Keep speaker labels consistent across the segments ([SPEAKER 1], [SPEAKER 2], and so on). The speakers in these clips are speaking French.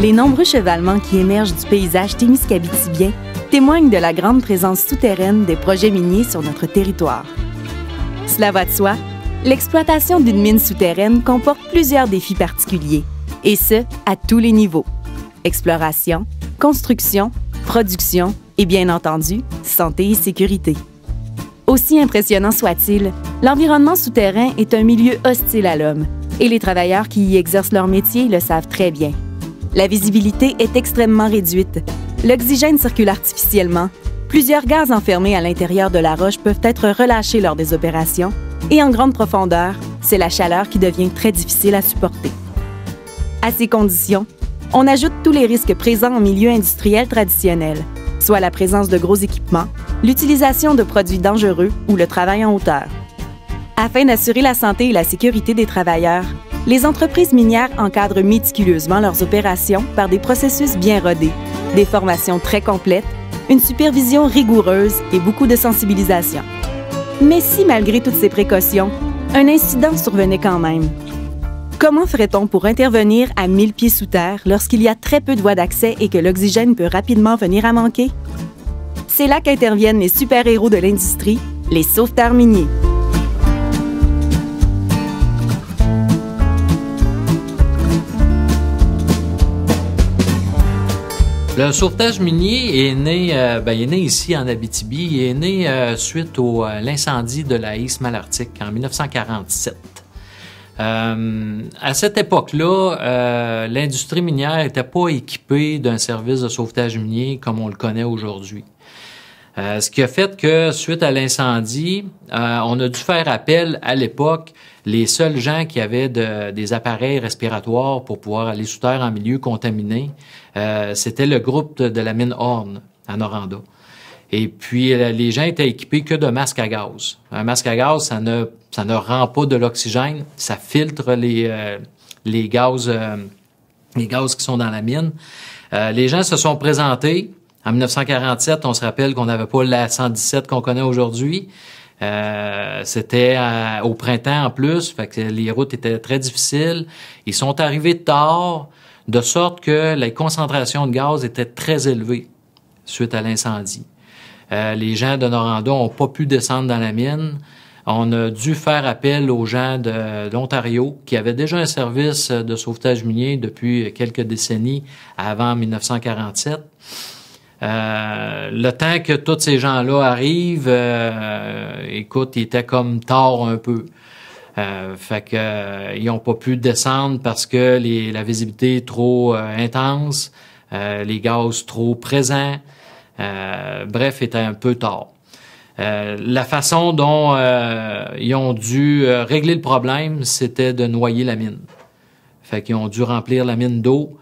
[SPEAKER 1] Les nombreux chevalements qui émergent du paysage témiscabitibien témoignent de la grande présence souterraine des projets miniers sur notre territoire. Cela va de soi, l'exploitation d'une mine souterraine comporte plusieurs défis particuliers, et ce, à tous les niveaux. Exploration, construction, production et bien entendu, santé et sécurité. Aussi impressionnant soit-il, l'environnement souterrain est un milieu hostile à l'homme, et les travailleurs qui y exercent leur métier le savent très bien. La visibilité est extrêmement réduite. L'oxygène circule artificiellement. Plusieurs gaz enfermés à l'intérieur de la roche peuvent être relâchés lors des opérations. Et en grande profondeur, c'est la chaleur qui devient très difficile à supporter. À ces conditions, on ajoute tous les risques présents en milieu industriel traditionnel, soit la présence de gros équipements, l'utilisation de produits dangereux ou le travail en hauteur. Afin d'assurer la santé et la sécurité des travailleurs, les entreprises minières encadrent méticuleusement leurs opérations par des processus bien rodés, des formations très complètes, une supervision rigoureuse et beaucoup de sensibilisation. Mais si, malgré toutes ces précautions, un incident survenait quand même, comment ferait-on pour intervenir à 1000 pieds sous terre lorsqu'il y a très peu de voies d'accès et que l'oxygène peut rapidement venir à manquer? C'est là qu'interviennent les super-héros de l'industrie, les sauveteurs miniers.
[SPEAKER 2] Le sauvetage minier est né, il est né ici en Abitibi. Il est né suite à l'incendie de la East Malartic en 1947. À cette époque-là, l'industrie minière n'était pas équipée d'un service de sauvetage minier comme on le connaît aujourd'hui. Ce qui a fait que, suite à l'incendie, on a dû faire appel à l'époque. Les seuls gens qui avaient des appareils respiratoires pour pouvoir aller sous terre en milieu contaminé, c'était le groupe de la mine Horn à Noranda. Et puis, les gens étaient équipés que de masques à gaz. Un masque à gaz, ça ne rend pas de l'oxygène, ça filtre les gaz qui sont dans la mine. Les gens se sont présentés. En 1947, on se rappelle qu'on n'avait pas la 117 qu'on connaît aujourd'hui. C'était au printemps en plus, fait que les routes étaient très difficiles. Ils sont arrivés tard, de sorte que les concentrations de gaz étaient très élevées suite à l'incendie. Les gens de Noranda n'ont pas pu descendre dans la mine. On a dû faire appel aux gens de l'Ontario qui avaient déjà un service de sauvetage minier depuis quelques décennies avant 1947. Le temps que tous ces gens-là arrivent, écoute, il était comme tard un peu. Fait que ils n'ont pas pu descendre parce que la visibilité est trop intense, les gaz trop présents. Bref, était un peu tard. La façon dont ils ont dû régler le problème, c'était de noyer la mine. Fait qu'ils ont dû remplir la mine d'eau.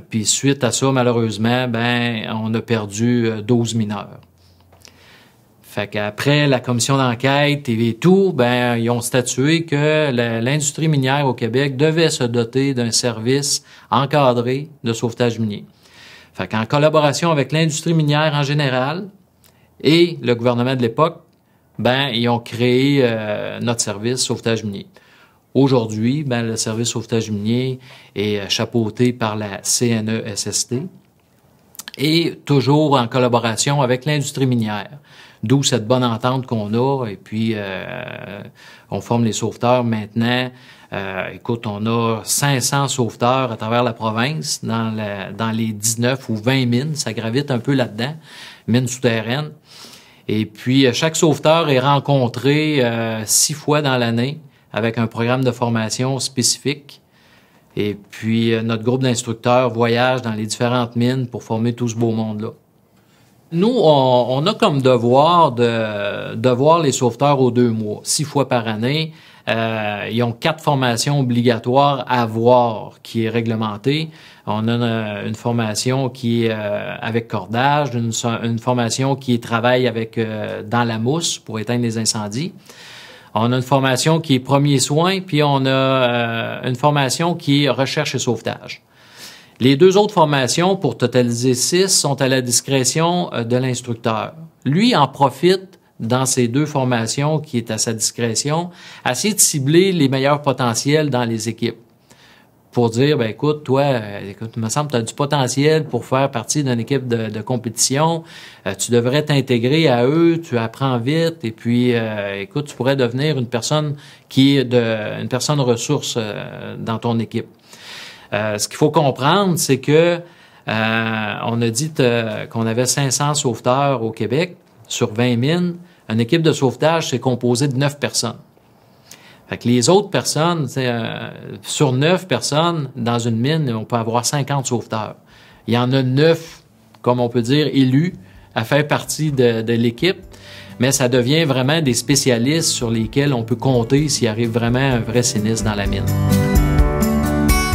[SPEAKER 2] Puis suite à ça, malheureusement, on a perdu 12 mineurs. Fait qu'après la commission d'enquête et tout, ils ont statué que l'industrie minière au Québec devait se doter d'un service encadré de sauvetage minier. Fait qu'en collaboration avec l'industrie minière en général et le gouvernement de l'époque, ils ont créé notre service sauvetage minier. Aujourd'hui, le service sauvetage minier est chapeauté par la CNESST et toujours en collaboration avec l'industrie minière. D'où cette bonne entente qu'on a et puis on forme les sauveteurs maintenant. Écoute, on a 500 sauveteurs à travers la province dans les 19 ou 20 mines. Ça gravite un peu là-dedans, mines souterraines. Et puis, chaque sauveteur est rencontré 6 fois dans l'année avec un programme de formation spécifique. Et puis, notre groupe d'instructeurs voyage dans les différentes mines pour former tout ce beau monde-là. Nous, on a comme devoir de voir les sauveteurs aux 2 mois, 6 fois par année. Ils ont 4 formations obligatoires à voir qui est réglementée. On a une formation qui est avec cordage, une formation qui est travail avec dans la mousse pour éteindre les incendies. On a une formation qui est premiers soins, puis on a une formation qui est recherche et sauvetage. Les 2 autres formations, pour totaliser 6, sont à la discrétion de l'instructeur. Lui en profite dans ces deux formations qui est à sa discrétion, à essayer de cibler les meilleurs potentiels dans les équipes. Pour dire, ben écoute, toi, écoute, il me semble que tu as du potentiel pour faire partie d'une équipe de compétition. Tu devrais t'intégrer à eux, tu apprends vite, et puis, écoute, tu pourrais devenir une personne qui est une personne ressource dans ton équipe. Ce qu'il faut comprendre, c'est que on a dit qu'on avait 500 sauveteurs au Québec sur 20 mines. Une équipe de sauvetage, c'est composé de 9 personnes. Fait que les autres personnes, sur 9 personnes dans une mine, on peut avoir 50 sauveteurs. Il y en a 9, comme on peut dire, élus à faire partie de l'équipe, mais ça devient vraiment des spécialistes sur lesquels on peut compter s'il arrive vraiment un vrai sinistre dans la mine.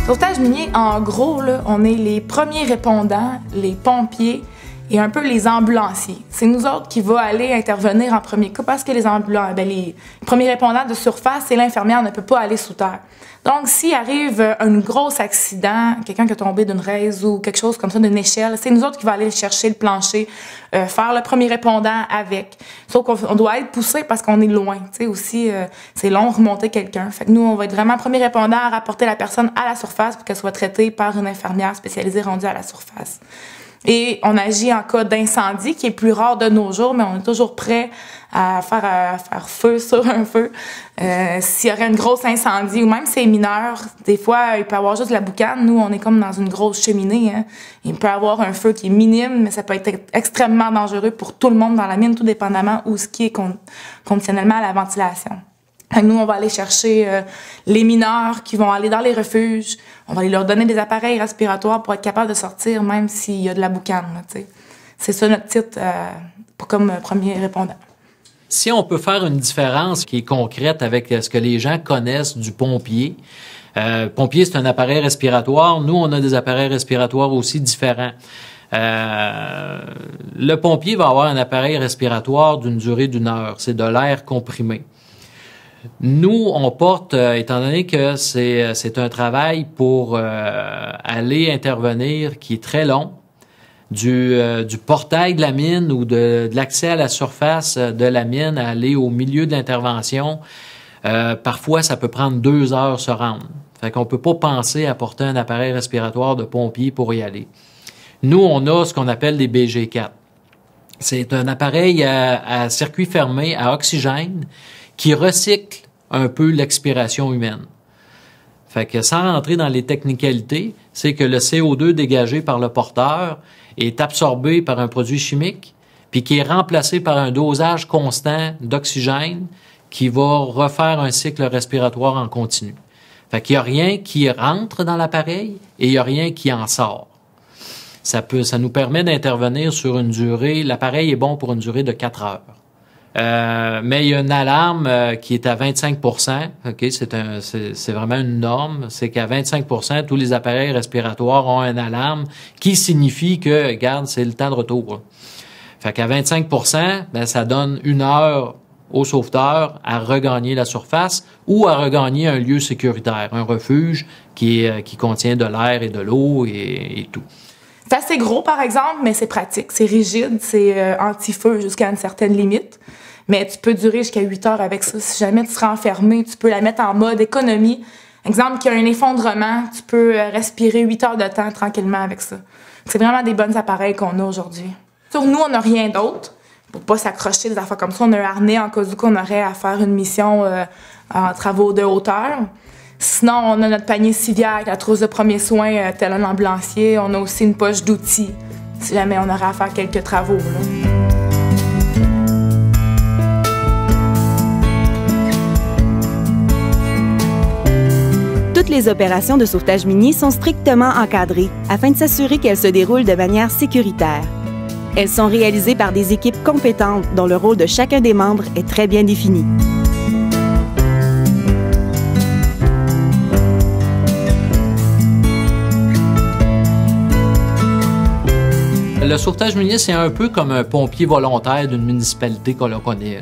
[SPEAKER 3] Sauvetage minier, en gros, là, on est les premiers répondants, les pompiers et un peu les ambulanciers. C'est nous autres qui va aller intervenir en premier cas parce que les premiers répondants de surface et l'infirmière ne peut pas aller sous terre. Donc, s'il arrive un gros accident, quelqu'un qui est tombé d'une raise ou quelque chose comme ça, d'une échelle, c'est nous autres qui va aller chercher le plancher, faire le premier répondant avec. Sauf qu'on doit être poussé parce qu'on est loin. Tu sais, aussi, c'est long remonter quelqu'un. Fait que nous, on va être vraiment premier répondant à rapporter la personne à la surface pour qu'elle soit traitée par une infirmière spécialisée rendue à la surface. Et on agit en cas d'incendie, qui est plus rare de nos jours, mais on est toujours prêt à faire feu sur un feu. S'il y aurait une grosse incendie, ou même si c'est mineur, des fois, il peut y avoir juste de la boucane. Nous, on est comme dans une grosse cheminée. Hein. Il peut y avoir un feu qui est minime, mais ça peut être extrêmement dangereux pour tout le monde dans la mine, tout dépendamment où ce qui est conditionnellement à la ventilation. Nous, on va aller chercher les mineurs qui vont aller dans les refuges. On va aller leur donner des appareils respiratoires pour être capable de sortir, même s'il y a de la boucane. C'est ça notre titre comme premier répondant.
[SPEAKER 2] Si on peut faire une différence qui est concrète avec ce que les gens connaissent du pompier, pompier, c'est un appareil respiratoire. Nous, on a des appareils respiratoires aussi différents. Le pompier va avoir un appareil respiratoire d'une durée d'1 heure. C'est de l'air comprimé. Nous, on porte, étant donné que c'est un travail pour aller intervenir qui est très long, du portail de la mine ou de l'accès à la surface de la mine à aller au milieu de l'intervention, parfois ça peut prendre 2 heures se rendre. Fait qu'on peut pas penser à porter un appareil respiratoire de pompier pour y aller. Nous, on a ce qu'on appelle des BG4. C'est un appareil à circuit fermé à oxygène qui recycle un peu l'expiration humaine. Fait que sans rentrer dans les technicalités, c'est que le CO2 dégagé par le porteur est absorbé par un produit chimique, puis qui est remplacé par un dosage constant d'oxygène qui va refaire un cycle respiratoire en continu. Fait qu'il n'y a rien qui rentre dans l'appareil et il n'y a rien qui en sort. Ça nous permet d'intervenir sur une durée, l'appareil est bon pour une durée de 4 heures. Mais il y a une alarme qui est à 25%. Okay, c'est vraiment une norme. C'est qu'à 25%, tous les appareils respiratoires ont une alarme qui signifie que, regarde, c'est le temps de retour. Fait qu'à 25%, ben, ça donne 1 heure au sauveteur à regagner la surface ou à regagner un lieu sécuritaire, un refuge qui contient de l'air et de l'eau et tout.
[SPEAKER 3] C'est assez gros, par exemple, mais c'est pratique, c'est rigide, c'est anti-feu jusqu'à une certaine limite. Mais tu peux durer jusqu'à 8 heures avec ça. Si jamais tu seras enfermé, tu peux la mettre en mode économie. Exemple, qu'il y a un effondrement, tu peux respirer 8 heures de temps tranquillement avec ça. C'est vraiment des bons appareils qu'on a aujourd'hui. Sur nous, on n'a rien d'autre. Pour pas s'accrocher des affaires comme ça, on a un harnais en cas où qu'on aurait à faire une mission en travaux de hauteur. Sinon, on a notre panier civière, la trousse de premiers soins, tel un ambulancier. On a aussi une poche d'outils, si jamais on aurait à faire quelques travaux. Là.
[SPEAKER 1] Toutes les opérations de sauvetage minier sont strictement encadrées afin de s'assurer qu'elles se déroulent de manière sécuritaire. Elles sont réalisées par des équipes compétentes dont le rôle de chacun des membres est très bien défini.
[SPEAKER 2] Le sauvetage minier, c'est un peu comme un pompier volontaire d'une municipalité qu'on connaît.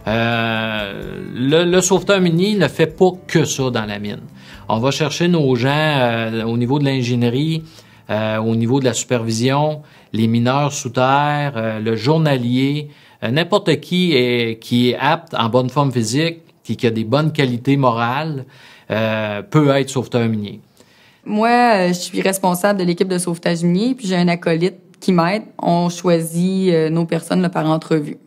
[SPEAKER 2] Le sauveteur minier ne fait pas que ça dans la mine. On va chercher nos gens au niveau de l'ingénierie, au niveau de la supervision, les mineurs sous terre, le journalier, n'importe qui est apte, en bonne forme physique, qui a des bonnes qualités morales, peut être sauveteur minier.
[SPEAKER 4] Moi, je suis responsable de l'équipe de sauvetage minier, puis j'ai un acolyte qui m'aide. On choisit nos personnes là, par entrevue.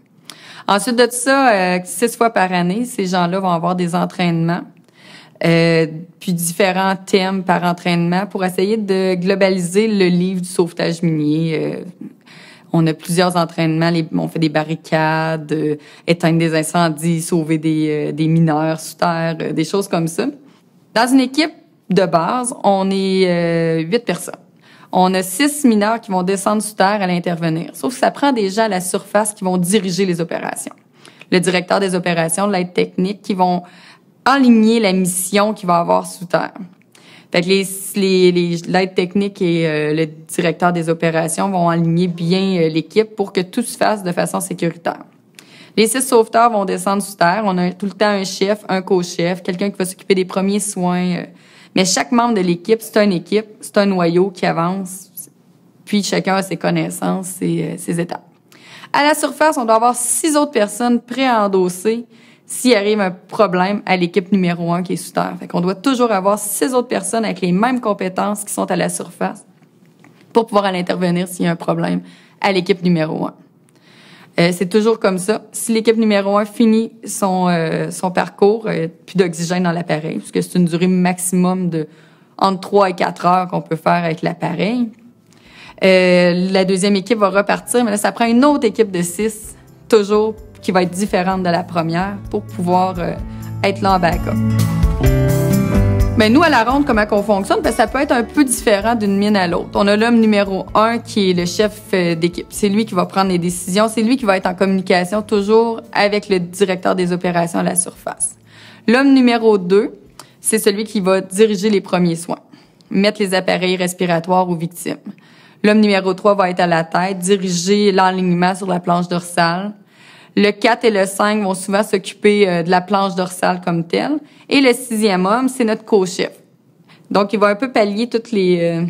[SPEAKER 4] Ensuite de ça, 6 fois par année, ces gens-là vont avoir des entraînements, puis différents thèmes par entraînement pour essayer de globaliser le livre du sauvetage minier. On a plusieurs entraînements, on fait des barricades, éteindre des incendies, sauver des mineurs sous terre, des choses comme ça. Dans une équipe de base, on est 8 personnes. On a 6 mineurs qui vont descendre sous terre à l'intervenir. Sauf que ça prend des gens à la surface qui vont diriger les opérations. Le directeur des opérations, l'aide technique, qui vont aligner la mission qu'il va avoir sous terre. Fait que l'aide technique et le directeur des opérations vont aligner bien l'équipe pour que tout se fasse de façon sécuritaire. Les 6 sauveteurs vont descendre sous terre. On a tout le temps un chef, un co-chef, quelqu'un qui va s'occuper des premiers soins. Mais chaque membre de l'équipe, c'est une équipe, c'est un noyau qui avance. Puis chacun a ses connaissances et ses étapes. À la surface, on doit avoir 6 autres personnes prêtes à endosser s'il arrive un problème à l'équipe numéro 1 qui est sous terre. Fait qu'on doit toujours avoir 6 autres personnes avec les mêmes compétences qui sont à la surface pour pouvoir aller intervenir s'il y a un problème à l'équipe numéro 1. C'est toujours comme ça. Si l'équipe numéro 1 finit son parcours, plus d'oxygène dans l'appareil, puisque c'est une durée maximum de entre 3 et 4 heures qu'on peut faire avec l'appareil. La deuxième équipe va repartir, mais là, ça prend une autre équipe de 6, toujours, qui va être différente de la première pour pouvoir être là en backup. Mais nous, à la ronde, comment on fonctionne? Parce que ça peut être un peu différent d'une mine à l'autre. On a l'homme numéro 1 qui est le chef d'équipe. C'est lui qui va prendre les décisions. C'est lui qui va être en communication toujours avec le directeur des opérations à la surface. L'homme numéro 2, c'est celui qui va diriger les premiers soins, mettre les appareils respiratoires aux victimes. L'homme numéro 3 va être à la tête, diriger l'enlignement sur la planche dorsale. Le 4 et le 5 vont souvent s'occuper de la planche dorsale comme telle. Et le 6e homme, c'est notre co-chef. Donc, il va un peu pallier toutes les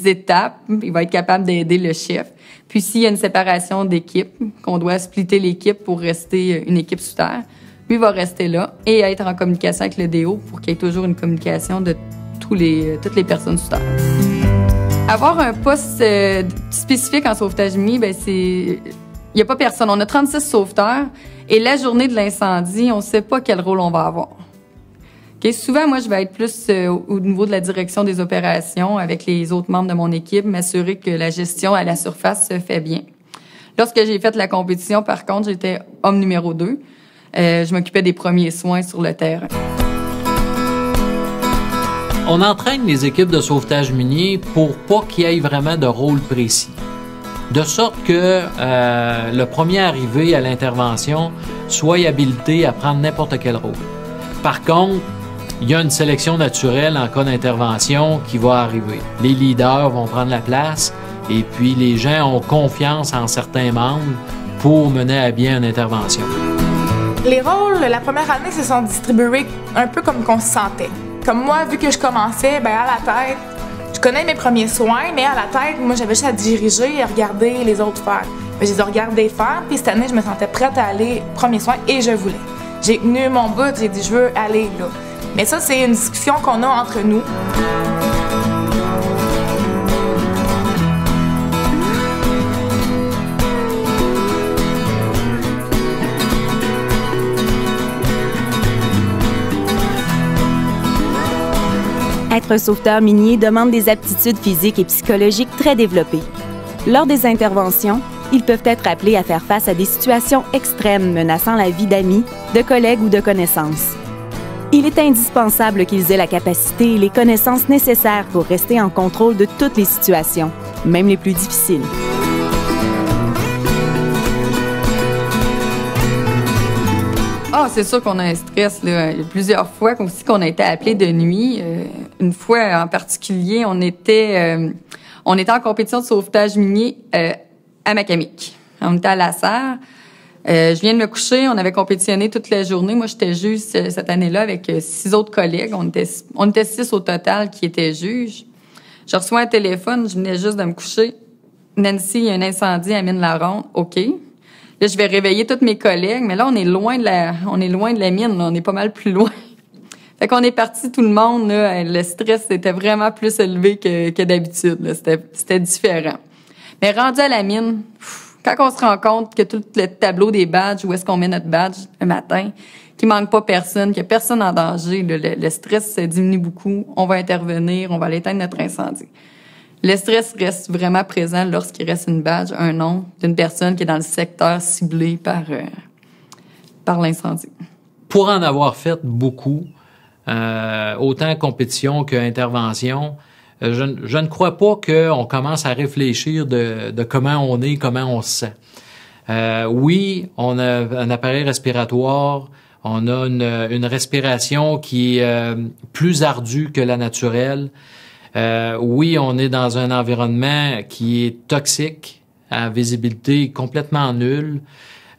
[SPEAKER 4] étapes. Il va être capable d'aider le chef. Puis, s'il y a une séparation d'équipe, qu'on doit splitter l'équipe pour rester une équipe sous terre, lui va rester là et être en communication avec le DO pour qu'il y ait toujours une communication de toutes les personnes sous terre. Avoir un poste spécifique en sauvetage minier, ben c'est... Il n'y a pas personne. On a 36 sauveteurs et la journée de l'incendie, on ne sait pas quel rôle on va avoir. Okay? Souvent, moi, je vais être plus au niveau de la direction des opérations avec les autres membres de mon équipe, m'assurer que la gestion à la surface se fait bien. Lorsque j'ai fait la compétition, par contre, j'étais homme numéro 2. Je m'occupais des premiers soins sur le terrain.
[SPEAKER 2] On entraîne les équipes de sauvetage minier pour pas qu'il y ait vraiment de rôle précis. De sorte que le premier arrivé à l'intervention soit habilité à prendre n'importe quel rôle. Par contre, il y a une sélection naturelle en cas d'intervention qui va arriver. Les leaders vont prendre la place et puis les gens ont confiance en certains membres pour mener à bien une intervention.
[SPEAKER 3] Les rôles, la première année, se sont distribués un peu comme qu'on se sentait. Comme moi, vu que je commençais, ben à la tête, je connais mes premiers soins, mais à la tête, moi, j'avais juste à diriger et regarder les autres faire. Ben, je les ai regardés faire, puis cette année, je me sentais prête à aller premiers soins et je voulais. J'ai tenu mon bout, j'ai dit, je veux aller là. Mais ça, c'est une discussion qu'on a entre nous.
[SPEAKER 1] Être sauveteur minier demande des aptitudes physiques et psychologiques très développées. Lors des interventions, ils peuvent être appelés à faire face à des situations extrêmes menaçant la vie d'amis, de collègues ou de connaissances. Il est indispensable qu'ils aient la capacité et les connaissances nécessaires pour rester en contrôle de toutes les situations, même les plus difficiles.
[SPEAKER 4] Ah, c'est sûr qu'on a un stress, là. Il y a plusieurs fois aussi qu'on a été appelés de nuit. Une fois en particulier, on était en compétition de sauvetage minier à Macamic. On était à la serre. Je viens de me coucher. On avait compétitionné toute la journée. Moi, j'étais juge cette année-là avec 6 autres collègues. On était 6 au total qui étaient juges. Je reçois un téléphone. Je venais juste de me coucher. Nancy, il y a un incendie à Mine-la-Ronde. OK. Là, je vais réveiller tous mes collègues, mais là, on est loin de la mine, là. On est pas mal plus loin. Fait qu'on est parti tout le monde, là. Le stress était vraiment plus élevé que d'habitude, là. C'était différent. Mais rendu à la mine, quand on se rend compte que tout le tableau des badges, où est-ce qu'on met notre badge le matin, qu'il manque pas personne, qu'il y a personne en danger, le stress diminue beaucoup, on va intervenir, on va aller éteindre notre incendie. Le stress reste vraiment présent lorsqu'il reste une badge, un nom d'une personne qui est dans le secteur ciblé par l'incendie.
[SPEAKER 2] Pour en avoir fait beaucoup, autant compétition qu'intervention, je ne crois pas qu'on commence à réfléchir de comment on est, comment on se sent. Oui, on a un appareil respiratoire, on a une respiration qui est plus ardue que la naturelle. Oui, on est dans un environnement qui est toxique, à visibilité complètement nulle.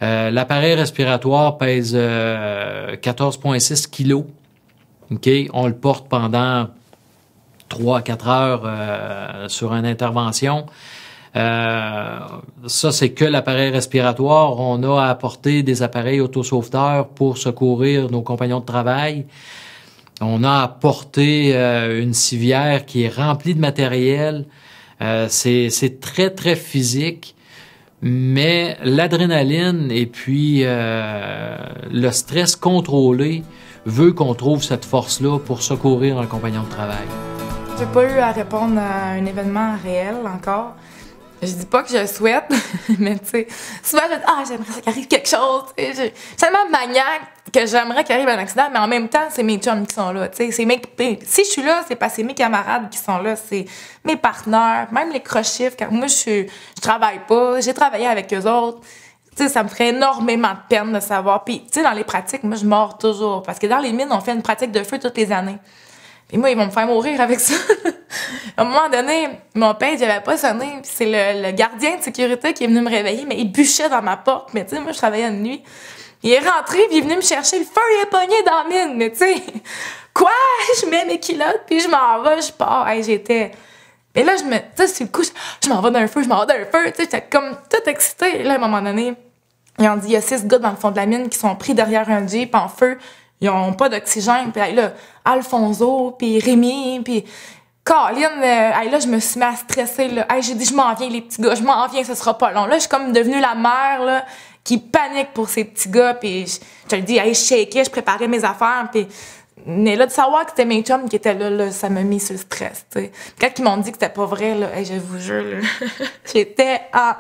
[SPEAKER 2] L'appareil respiratoire pèse 14,6 kilos. Okay? On le porte pendant 3 à 4 heures sur une intervention. Ça, c'est que l'appareil respiratoire. On a apporté des appareils autosauveteurs pour secourir nos compagnons de travail. On a apporté une civière qui est remplie de matériel. C'est très, très physique. Mais l'adrénaline et puis le stress contrôlé veut qu'on trouve cette force-là pour secourir un compagnon de travail.
[SPEAKER 3] J'ai pas eu à répondre à un événement réel encore. Je dis pas que je le souhaite, mais tu sais, souvent je dis « Ah, j'aimerais ça qu'il arrive quelque chose. » Je suis tellement maniaque que j'aimerais qu'il arrive un accident, mais en même temps, c'est mes chums qui sont là. Si je suis là, c'est parce que c'est mes camarades qui sont là, c'est mes partenaires, même les crochifs. Quand moi, je travaille pas, j'ai travaillé avec eux autres. Tu sais, ça me ferait énormément de peine de savoir. Puis, tu sais, dans les pratiques, moi, je mords toujours. Parce que dans les mines, on fait une pratique de feu toutes les années. Puis moi, ils vont me faire mourir avec ça. À un moment donné, mon père, il avait pas sonné. Puis c'est le gardien de sécurité qui est venu me réveiller, mais il bûchait dans ma porte. Mais tu sais, moi, je travaillais de nuit. Il est rentré, puis il est venu me chercher. Le feu, il est pogné dans la mine. Mais tu sais, quoi? Je mets mes culottes, puis je m'en vais, je pars. Hey, j'étais... Et là, tu sais, sur le coup, je m'en vais d'un feu, Tu sais, j'étais comme toute excitée. Et là, à un moment donné, ils ont dit, il y a 6 gars dans le fond de la mine qui sont pris derrière un Jeep en feu. Ils ont pas d'oxygène. Puis là, Alfonso, puis Rémi, puis Caroline, là, je me suis mis à stresser. Là. J'ai dit, je m'en viens, les petits gars, je m'en viens, ce sera pas long. Là, je suis comme devenue la mère là, qui panique pour ces petits gars. Puis je te le dis, je shakeais, je préparais mes affaires. Puis mais là, de savoir que c'était mes chums qui étaient là, ça m'a mis sur le stress. T'sais. Quand ils m'ont dit que c'était pas vrai, là, je vous jure, là, j'étais en...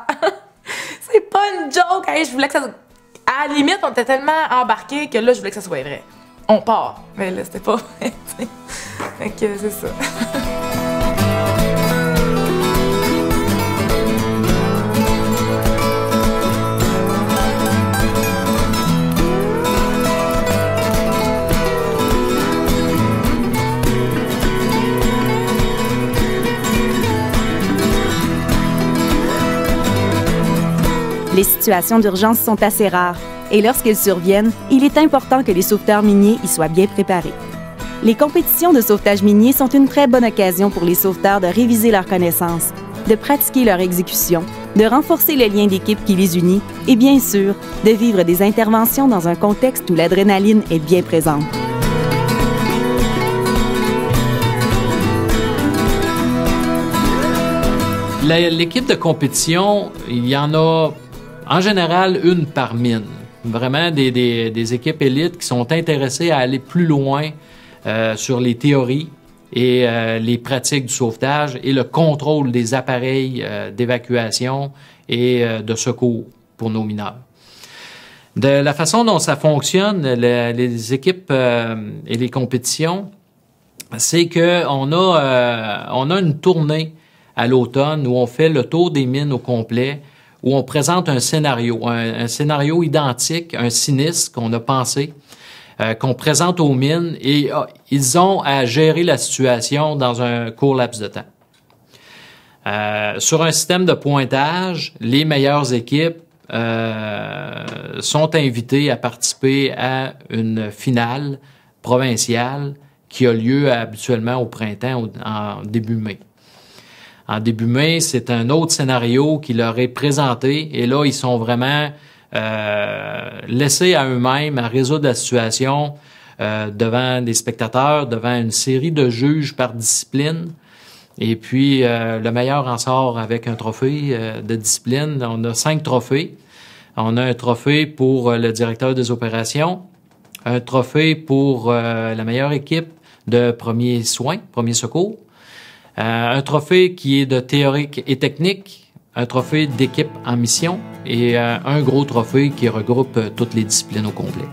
[SPEAKER 3] C'est pas une joke. Je voulais que ça... À la limite, on était tellement embarqués que là, je voulais que ça soit vrai. On part. Mais là, c'était pas vrai. T'sais. Fait que c'est ça.
[SPEAKER 1] Les situations d'urgence sont assez rares et lorsqu'elles surviennent, il est important que les sauveteurs miniers y soient bien préparés. Les compétitions de sauvetage minier sont une très bonne occasion pour les sauveteurs de réviser leurs connaissances, de pratiquer leur exécution, de renforcer le lien d'équipe qui les unit et bien sûr, de vivre des interventions dans un contexte où l'adrénaline est bien présente.
[SPEAKER 2] L'équipe de compétition, il y en a en général une par mine. Vraiment des équipes élites qui sont intéressées à aller plus loin sur les théories et les pratiques du sauvetage et le contrôle des appareils d'évacuation et de secours pour nos mineurs. De la façon dont ça fonctionne, les équipes et les compétitions, c'est que on a une tournée à l'automne où on fait le tour des mines au complet, où on présente un scénario, un scénario identique, un sinistre qu'on a pensé, qu'on présente aux mines et ils ont à gérer la situation dans un court laps de temps. Sur un système de pointage, les meilleures équipes sont invitées à participer à une finale provinciale qui a lieu habituellement au printemps, en début mai. En début mai, c'est un autre scénario qui leur est présenté et là, ils sont vraiment laissés à eux-mêmes à résoudre la situation devant des spectateurs, devant une série de juges par discipline. Et puis, le meilleur en sort avec un trophée de discipline. On a 5 trophées. On a un trophée pour le directeur des opérations, un trophée pour la meilleure équipe de premiers soins, premiers secours, un trophée qui est de théorique et technique, un trophée d'équipe en mission et un gros trophée qui regroupe toutes les disciplines au complet.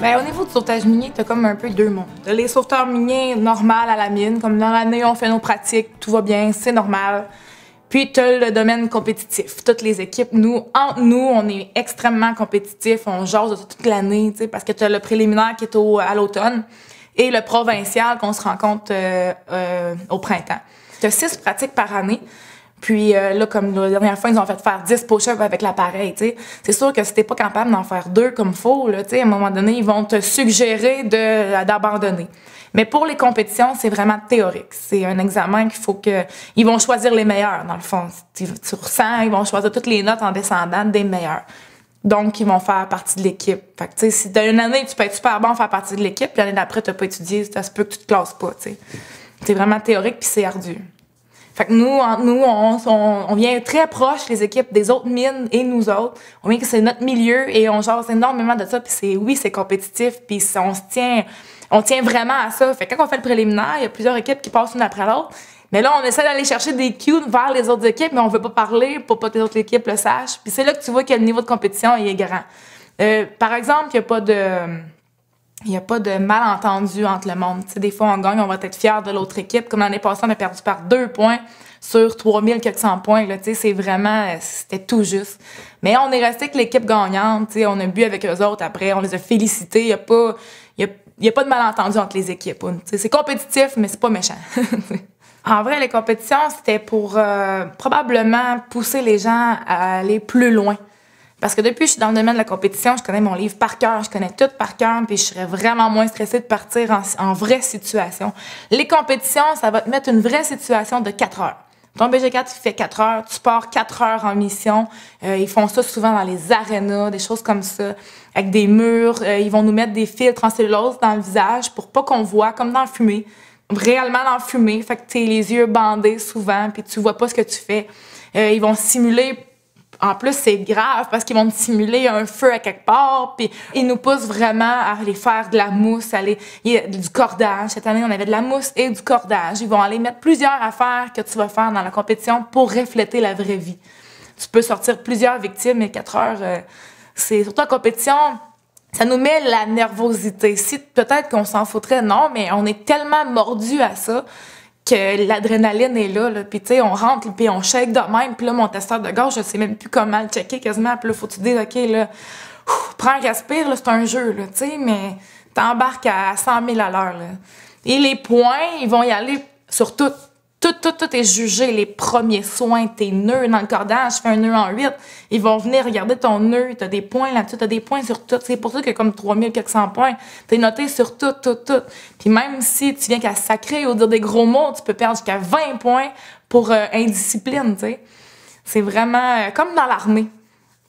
[SPEAKER 3] Bien, au niveau du sauvetage minier, t'as comme un peu deux mondes. T'as les sauveteurs miniers normales à la mine, comme dans l'année, on fait nos pratiques, tout va bien, c'est normal. Puis t'as le domaine compétitif. Toutes les équipes, entre nous, on est extrêmement compétitifs, on jase de toute l'année, tu sais, parce que t'as le préliminaire qui est à l'automne et le provincial qu'on se rencontre au printemps. T'as 6 pratiques par année. Puis là, comme la dernière fois, ils ont fait faire 10 push-ups avec l'appareil, tu sais. C'est sûr que si t'es pas capable d'en faire 2 comme faut, là, tu sais, à un moment donné, ils vont te suggérer d'abandonner. Mais pour les compétitions, c'est vraiment théorique. C'est un examen qu'il faut que... Ils vont choisir les meilleurs, dans le fond. Sur 100, ils vont choisir toutes les notes en descendant des meilleurs. Donc, ils vont faire partie de l'équipe. Fait que, tu sais, si dans une année, tu peux être super bon faire partie de l'équipe, puis l'année d'après, t'as pas étudié, ça se peut que tu te classes pas, tu sais. C'est vraiment théorique, puis c'est ardu. Fait que nous, on vient très proche, les équipes des autres mines et nous autres. On vient que c'est notre milieu et on jase énormément de ça. Puis c'est compétitif, puis on tient vraiment à ça. Fait que quand on fait le préliminaire, il y a plusieurs équipes qui passent une après l'autre. Mais là, on essaie d'aller chercher des cues vers les autres équipes, mais on veut pas parler pour pas que les autres équipes le sachent. Puis c'est là que tu vois que le niveau de compétition il est grand. Par exemple, il y a pas de malentendu entre le monde. T'sais, des fois, on gagne, on va être fiers de l'autre équipe. Comme l'année passée, on a perdu par 2 points sur 3400 points. Là, c'est vraiment... C'était tout juste. Mais on est resté avec l'équipe gagnante. T'sais, on a bu avec eux autres après. On les a félicités. Il y a pas de malentendu entre les équipes. T'sais, c'est compétitif, mais c'est pas méchant. En vrai, les compétitions, c'était pour probablement pousser les gens à aller plus loin. Parce que depuis que je suis dans le domaine de la compétition, je connais mon livre par cœur, je connais tout par cœur, puis je serais vraiment moins stressée de partir en vraie situation. Les compétitions, ça va te mettre une vraie situation de 4 heures. Ton BG4, il fait 4 heures, tu pars 4 heures en mission. Ils font ça souvent dans les arénas, des choses comme ça, avec des murs. Ils vont nous mettre des filtres en cellulose dans le visage pour pas qu'on voit, comme dans le fumée, réellement dans le fumée. Fait que t'as les yeux bandés souvent, puis tu vois pas ce que tu fais. Ils vont simuler... En plus, c'est grave parce qu'ils vont simuler un feu à quelque part, puis ils nous poussent vraiment à aller faire de la mousse, du cordage. Cette année, on avait de la mousse et du cordage. Ils vont aller mettre plusieurs affaires que tu vas faire dans la compétition pour refléter la vraie vie. Tu peux sortir plusieurs victimes, mais 4 heures, c'est surtout en compétition, ça nous met la nervosité. Si peut-être qu'on s'en foutrait, non, mais on est tellement mordu à ça que l'adrénaline est là. Puis tu sais, on rentre, puis on shake de même. Puis là, mon testeur de gorge, je sais même plus comment le checker quasiment. Puis là, faut que tu dises, OK, là, prends un respire, là, c'est un jeu, là, tu sais, mais t'embarques à 100 000 à l'heure, là. Et les points, ils vont y aller sur tout. Tout est jugé. Les premiers soins, tes nœuds dans le cordage, je fais un nœud en 8. Ils vont venir regarder ton nœud. T'as des points là-dessus, t'as des points sur tout. C'est pour ça que comme 3400 points, t'es noté sur tout. Puis même si tu viens qu'à sacrer ou dire des gros mots, tu peux perdre jusqu'à 20 points pour indiscipline, tu sais. C'est vraiment comme dans l'armée.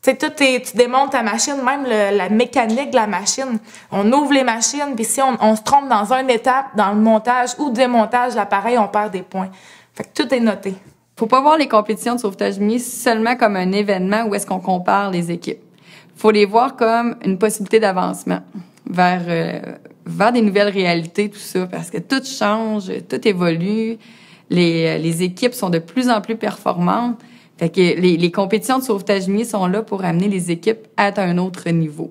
[SPEAKER 3] Tu sais, tu démontes ta machine, même la mécanique de la machine. On ouvre les machines, puis si on se trompe dans une étape, dans le montage ou démontage de l'appareil, on perd des points. Fait que tout est noté.
[SPEAKER 4] Faut pas voir les compétitions de sauvetage minier seulement comme un événement où est-ce qu'on compare les équipes. Faut les voir comme une possibilité d'avancement vers des nouvelles réalités, tout ça, parce que tout change, tout évolue. Les équipes sont de plus en plus performantes. Fait que les compétitions de sauvetage minier sont là pour amener les équipes à un autre niveau.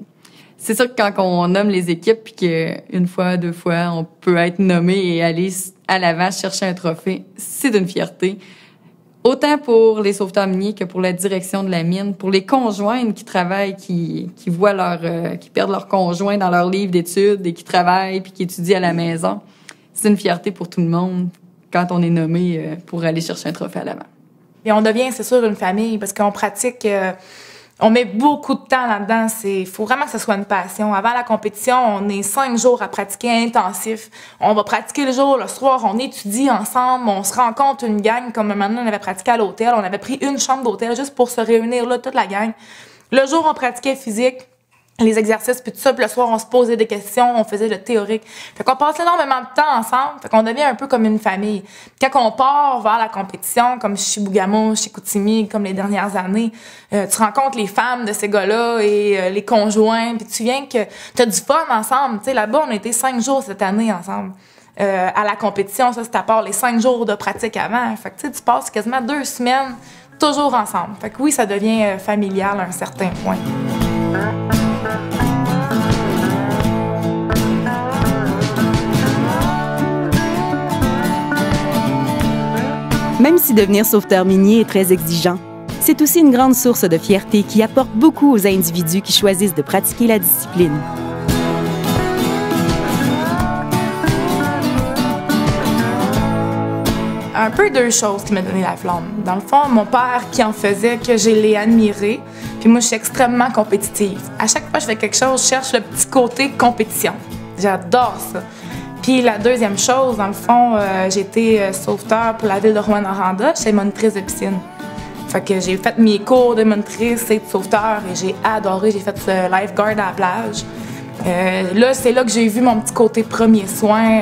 [SPEAKER 4] C'est sûr que quand on nomme les équipes, puis qu'une fois, 2 fois, on peut être nommé et aller à l'avant chercher un trophée, c'est d'une fierté. Autant pour les sauveteurs miniers que pour la direction de la mine, pour les conjoints qui travaillent, qui voient qui perdent leur conjoint dans leur livre d'études et qui travaillent puis qui étudient à la maison. C'est une fierté pour tout le monde quand on est nommé pour aller chercher un trophée à l'avant.
[SPEAKER 3] Et on devient, c'est sûr, une famille parce qu'on pratique On met beaucoup de temps là-dedans. Il faut vraiment que ce soit une passion. Avant la compétition, on est 5 jours à pratiquer intensif. On va pratiquer le jour, le soir, on étudie ensemble, on se rencontre une gang, comme maintenant on avait pratiqué à l'hôtel. On avait pris une chambre d'hôtel juste pour se réunir là, toute la gang. Le jour, on pratiquait physique, les exercices, puis tout ça. Puis le soir, on se posait des questions, on faisait le théorique. Fait qu'on passe énormément de temps ensemble. Fait qu'on devient un peu comme une famille. Puis quand on part vers la compétition, comme chez Chibougamau, chez Chicoutimi, comme les dernières années, tu rencontres les femmes de ces gars-là et les conjoints. Puis tu viens que t'as du fun ensemble. Tu sais, là-bas, on a été 5 jours cette année ensemble. À la compétition, ça, c'est à part les 5 jours de pratique avant. Fait que tu passes quasiment 2 semaines toujours ensemble. Fait que oui, ça devient familial à un certain point.
[SPEAKER 1] Même si devenir sauveteur minier est très exigeant, c'est aussi une grande source de fierté qui apporte beaucoup aux individus qui choisissent de pratiquer la discipline.
[SPEAKER 3] Un peu 2 choses qui m'ont donné la flamme. Dans le fond, mon père qui en faisait, que je l'ai admiré, puis moi, je suis extrêmement compétitive. À chaque fois que je fais quelque chose, je cherche le petit côté compétition. J'adore ça. Puis la deuxième chose, dans le fond, j'ai été sauveteur pour la ville de Rouyn-Noranda, j'étais monitrice de piscine. Fait que j'ai fait mes cours de monitrice et de sauveteur et j'ai adoré, j'ai fait ce lifeguard à la plage. Là, c'est là que j'ai vu mon petit côté premier soin,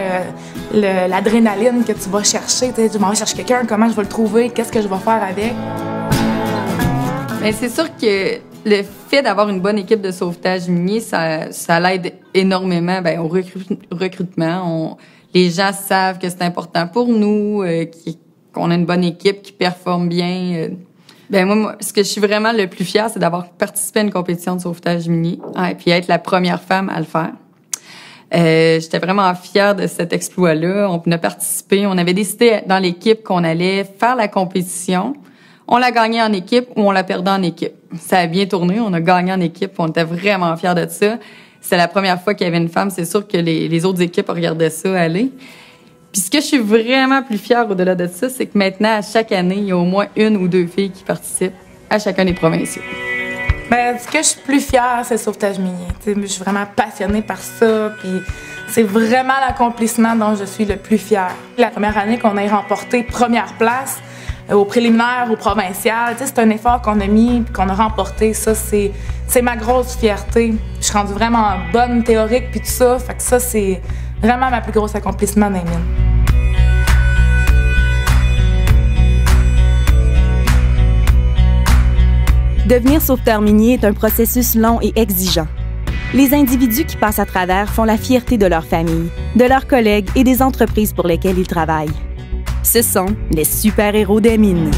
[SPEAKER 3] l'adrénaline que tu vas chercher. Tu m'en vas chercher quelqu'un, comment je vais le trouver, qu'est-ce que je vais faire avec.
[SPEAKER 4] Bien, c'est sûr que le fait d'avoir une bonne équipe de sauvetage minier, ça l'aide énormément au recrutement. Les gens savent que c'est important pour nous, qu'on a une bonne équipe qui performe bien. Moi, ce que je suis vraiment le plus fière, c'est d'avoir participé à une compétition de sauvetage minier et puis être la première femme à le faire. J'étais vraiment fière de cet exploit-là. On a participé. On avait décidé dans l'équipe qu'on allait faire la compétition. On l'a gagné en équipe ou on l'a perdu en équipe. Ça a bien tourné. On a gagné en équipe. On était vraiment fiers de ça. C'est la première fois qu'il y avait une femme. C'est sûr que les autres équipes regardaient ça aller. Puis ce que je suis vraiment plus fière au-delà de ça, c'est que maintenant, à chaque année, il y a au moins 1 ou 2 filles qui participent à chacun des provinciaux.
[SPEAKER 3] Ce que je suis plus fière, c'est le sauvetage minier. Je suis vraiment passionnée par ça. Puis c'est vraiment l'accomplissement dont je suis le plus fière. La première année qu'on ait remporté première place, au préliminaire, au provincial, c'est un effort qu'on a mis et qu'on a remporté. Ça, c'est ma grosse fierté. Je suis rendue vraiment bonne théorique puis tout ça. Fait que ça, c'est vraiment ma plus grosse accomplissement dans les mines.
[SPEAKER 1] Devenir sauveteur minier est un processus long et exigeant. Les individus qui passent à travers font la fierté de leur famille, de leurs collègues et des entreprises pour lesquelles ils travaillent. Ce sont les super-héros des mines.